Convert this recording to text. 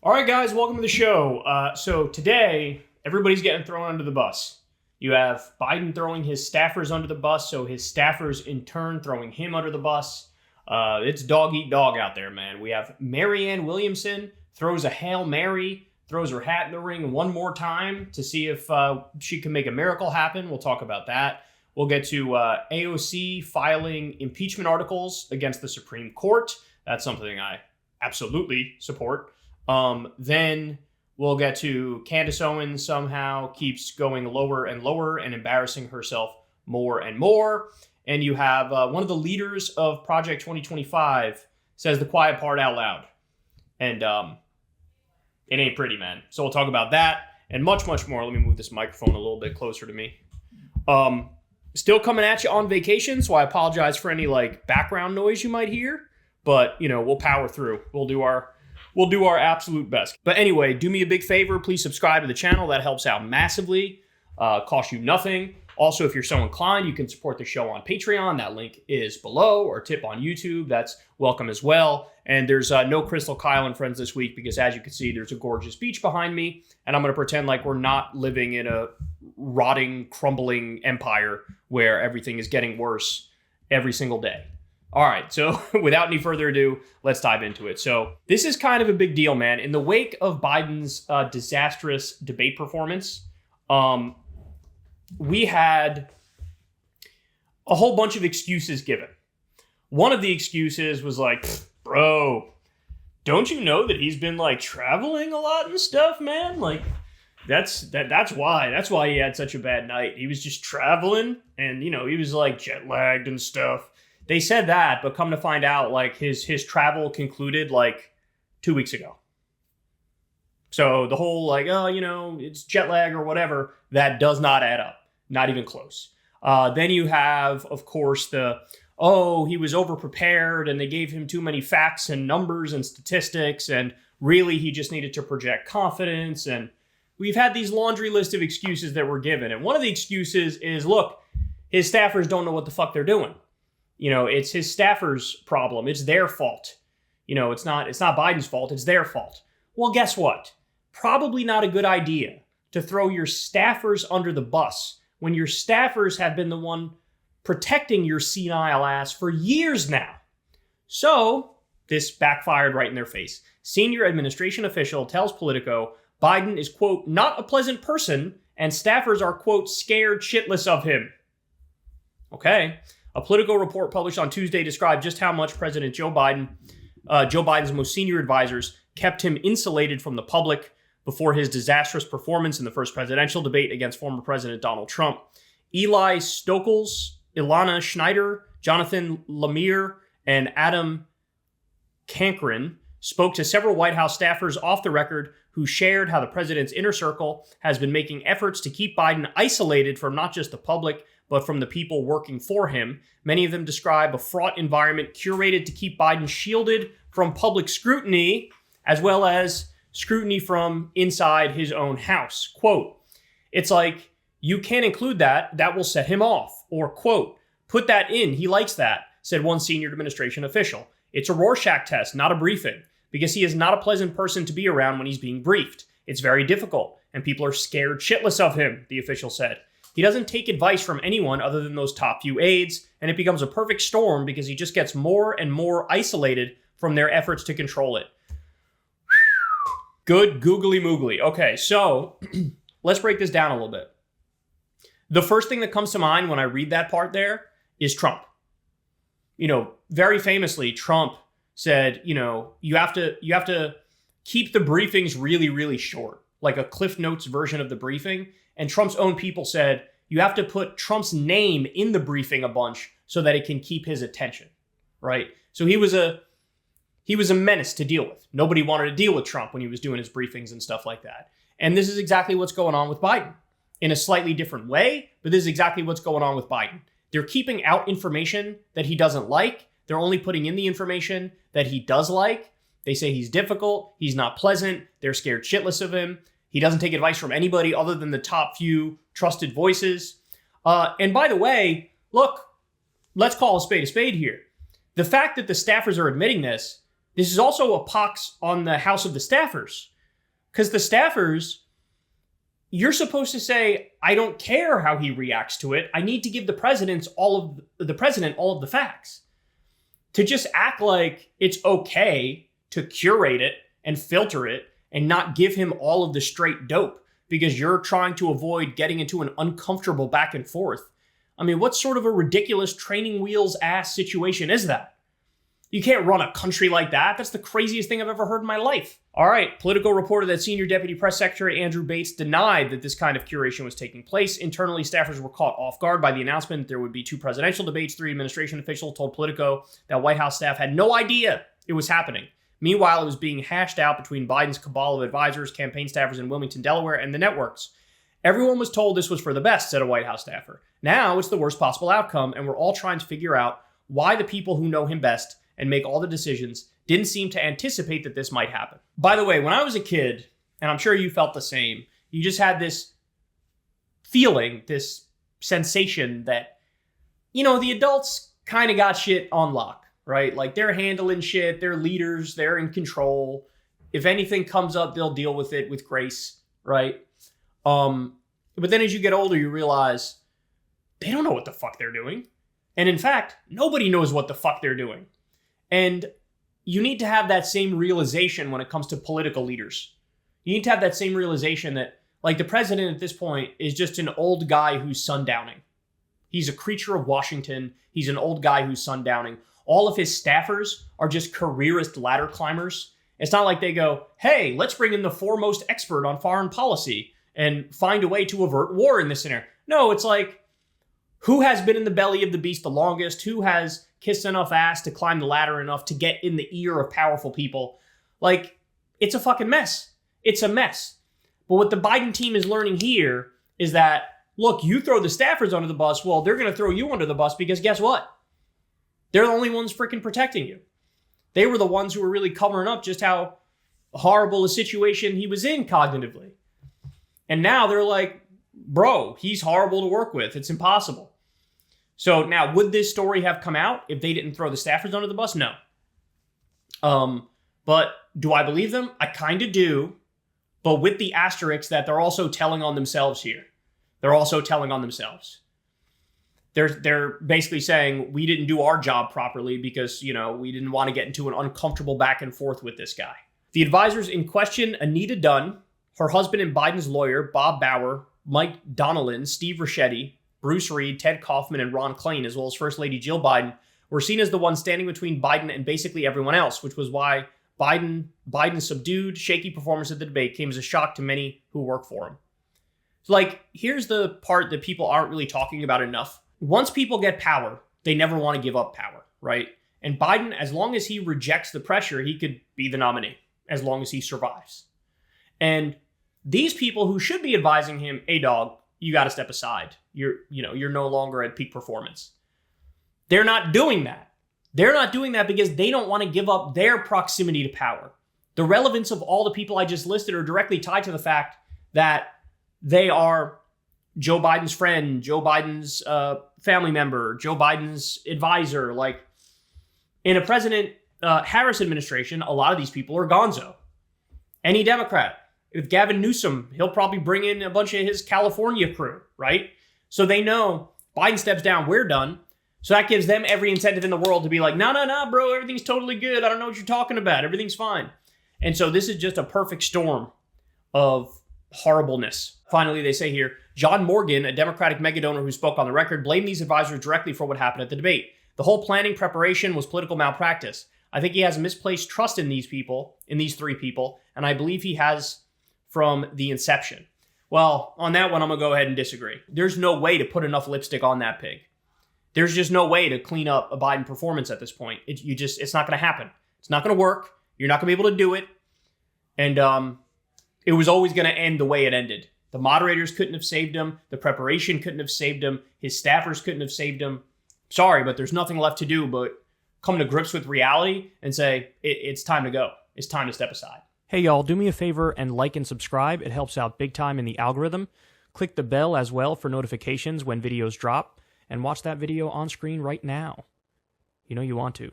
All right, guys, welcome to the show. So today, everybody's getting thrown under the bus. You have Biden throwing his staffers under the bus, so his staffers in turn throwing him under the bus. It's dog eat dog out there, man. We have Marianne Williamson throws a Hail Mary, throws her hat in the ring one more time to see if she can make a miracle happen. We'll talk about that. We'll get to AOC filing impeachment articles against the Supreme Court. That's something I absolutely support. Then we'll get to Candace Owens somehow keeps going lower and lower and embarrassing herself more and more. And you have one of the leaders of Project 2025 says the quiet part out loud. And it ain't pretty, man. So we'll talk about that and much, much more. Let me move this microphone a little bit closer to me. Still coming at you on vacation, so I apologize for any background noise you might hear. But, we'll power through. We'll do our absolute best. But anyway, do me a big favor. Please subscribe to the channel. That helps out massively. Costs you nothing. Also, if you're so inclined, you can support the show on Patreon. That link is below. Or tip on YouTube. That's welcome as well. And there's no Crystal, Kyle, and friends this week because, as you can see, there's a gorgeous beach behind me. And I'm going to pretend like we're not living in a rotting, crumbling empire where everything is getting worse every single day. All right, so without any further ado, let's dive into it. So this is kind of a big deal, man. In the wake of Biden's disastrous debate performance, we had a whole bunch of excuses given. One of the excuses was like, bro, don't you know that he's been traveling a lot and stuff, man? That's why. That's why he had such a bad night. He was just traveling and, he was jet lagged and stuff. They said that, but come to find out, his travel concluded 2 weeks ago. So the whole it's jet lag or whatever, that does not add up. Not even close. Then you have, of course, he was overprepared and they gave him too many facts and numbers and statistics and really he just needed to project confidence. And we've had these laundry list of excuses that were given. And one of the excuses is, look, his staffers don't know what the fuck they're doing. It's his staffers' problem. It's their fault. It's not Biden's fault. It's their fault. Well, guess what? Probably not a good idea to throw your staffers under the bus when your staffers have been the one protecting your senile ass for years now. So this backfired right in their face. Senior administration official tells Politico Biden is, quote, not a pleasant person and staffers are, quote, scared shitless of him. Okay. A Politico report published on Tuesday described just how much President Joe Biden's most senior advisors kept him insulated from the public before his disastrous performance in the first presidential debate against former President Donald Trump. Eli Stokols, Ilana Schneider, Jonathan Lemire, and Adam Cankren spoke to several White House staffers off the record who shared how the president's inner circle has been making efforts to keep Biden isolated from not just the public, but from the people working for him. Many of them describe a fraught environment curated to keep Biden shielded from public scrutiny, as well as scrutiny from inside his own house. Quote, it's like, you can't include that, that will set him off. Or, quote, put that in, he likes that, said one senior administration official. It's a Rorschach test, not a briefing, because he is not a pleasant person to be around when he's being briefed. It's very difficult, and people are scared shitless of him, the official said. He doesn't take advice from anyone other than those top few aides, and it becomes a perfect storm because he just gets more and more isolated from their efforts to control it. Good googly moogly. Okay, so let's break this down a little bit. The first thing that comes to mind when I read that part there is Trump. Very famously, Trump said, you have to keep the briefings really, really short, like a Cliff Notes version of the briefing. And Trump's own people said, you have to put Trump's name in the briefing a bunch so that it can keep his attention, right? So he was a menace to deal with. Nobody wanted to deal with Trump when he was doing his briefings and stuff like that. And this is exactly what's going on with Biden. In a slightly different way, but this is exactly what's going on with Biden. They're keeping out information that he doesn't like. They're only putting in the information that he does like. They say he's difficult, he's not pleasant, they're scared shitless of him. He doesn't take advice from anybody other than the top few trusted voices. And by the way, look, let's call a spade here. The fact that the staffers are admitting this is also a pox on the House of the Staffers, Because the staffers, you're supposed to say, I don't care how he reacts to it. I need to give the president all of the facts. To just act like it's okay to curate it and filter it and not give him all of the straight dope because you're trying to avoid getting into an uncomfortable back and forth. I mean, what sort of a ridiculous training wheels ass situation is that? You can't run a country like that. That's the craziest thing I've ever heard in my life. All right, Politico reported that Senior Deputy Press Secretary Andrew Bates denied that this kind of curation was taking place. Internally, staffers were caught off guard by the announcement that there would be 2 presidential debates. 3 administration officials told Politico that White House staff had no idea it was happening. Meanwhile, it was being hashed out between Biden's cabal of advisors, campaign staffers in Wilmington, Delaware, and the networks. Everyone was told this was for the best, said a White House staffer. Now it's the worst possible outcome, and we're all trying to figure out why the people who know him best and make all the decisions didn't seem to anticipate that this might happen. By the way, when I was a kid, and I'm sure you felt the same, you just had this feeling, this sensation that, the adults kind of got shit on lock, right? Like they're handling shit, they're leaders, they're in control. If anything comes up, they'll deal with it with grace, right? But then as you get older, you realize they don't know what the fuck they're doing. And in fact, nobody knows what the fuck they're doing. And you need to have that same realization when it comes to political leaders. You need to have that same realization that, like, the president at this point is just an old guy who's sundowning. He's a creature of Washington. He's an old guy who's sundowning. All of his staffers are just careerist ladder climbers. It's not like they go, hey, let's bring in the foremost expert on foreign policy and find a way to avert war in this scenario. No, it's like, who has been in the belly of the beast the longest? Who has kissed enough ass to climb the ladder enough to get in the ear of powerful people? Like, it's a fucking mess. It's a mess. But what the Biden team is learning here is that, look, you throw the staffers under the bus, well, they're going to throw you under the bus because guess what? They're the only ones freaking protecting you. They were the ones who were really covering up just how horrible a situation he was in cognitively. And now they're like, bro, he's horrible to work with. It's impossible. So now, would this story have come out if they didn't throw the staffers under the bus? No. But do I believe them? I kind of do. But with the asterisk that they're also telling on themselves here. They're also telling on themselves. They're basically saying, we didn't do our job properly because, we didn't want to get into an uncomfortable back and forth with this guy. The advisors in question, Anita Dunn, her husband and Biden's lawyer, Bob Bauer, Mike Donilon, Steve Ricchetti, Bruce Reed, Ted Kaufman, and Ron Klain, as well as First Lady Jill Biden, were seen as the ones standing between Biden and basically everyone else, which was why Biden's subdued, shaky performance at the debate came as a shock to many who work for him. So, here's the part that people aren't really talking about enough. Once people get power, they never want to give up power, right? And Biden, as long as he rejects the pressure, he could be the nominee, as long as he survives. And these people who should be advising him, hey dog, you got to step aside. You're no longer at peak performance. They're not doing that. They're not doing that because they don't want to give up their proximity to power. The relevance of all the people I just listed are directly tied to the fact that they are Joe Biden's friend, Joe Biden's family member, Joe Biden's advisor. Like, in a President Harris administration, a lot of these people are gonzo. Any Democrat. With Gavin Newsom, he'll probably bring in a bunch of his California crew, right? So they know Biden steps down, we're done. So that gives them every incentive in the world to be like, no, bro, everything's totally good. I don't know what you're talking about. Everything's fine. And so this is just a perfect storm of horribleness. Finally, they say here, John Morgan, a Democratic megadonor who spoke on the record, blamed these advisors directly for what happened at the debate. The whole planning preparation was political malpractice. I think he has misplaced trust in these people, in these 3 people, and I believe he has from the inception. Well, on that one, I'm going to go ahead and disagree. There's no way to put enough lipstick on that pig. There's just no way to clean up a Biden performance at this point. It's not going to happen. It's not going to work. You're not going to be able to do it. And it was always going to end the way it ended. The moderators couldn't have saved him. The preparation couldn't have saved him. His staffers couldn't have saved him. Sorry, but there's nothing left to do but come to grips with reality and say, it's time to go. It's time to step aside. Hey, y'all, do me a favor and like and subscribe. It helps out big time in the algorithm. Click the bell as well for notifications when videos drop. And watch that video on screen right now. You know you want to.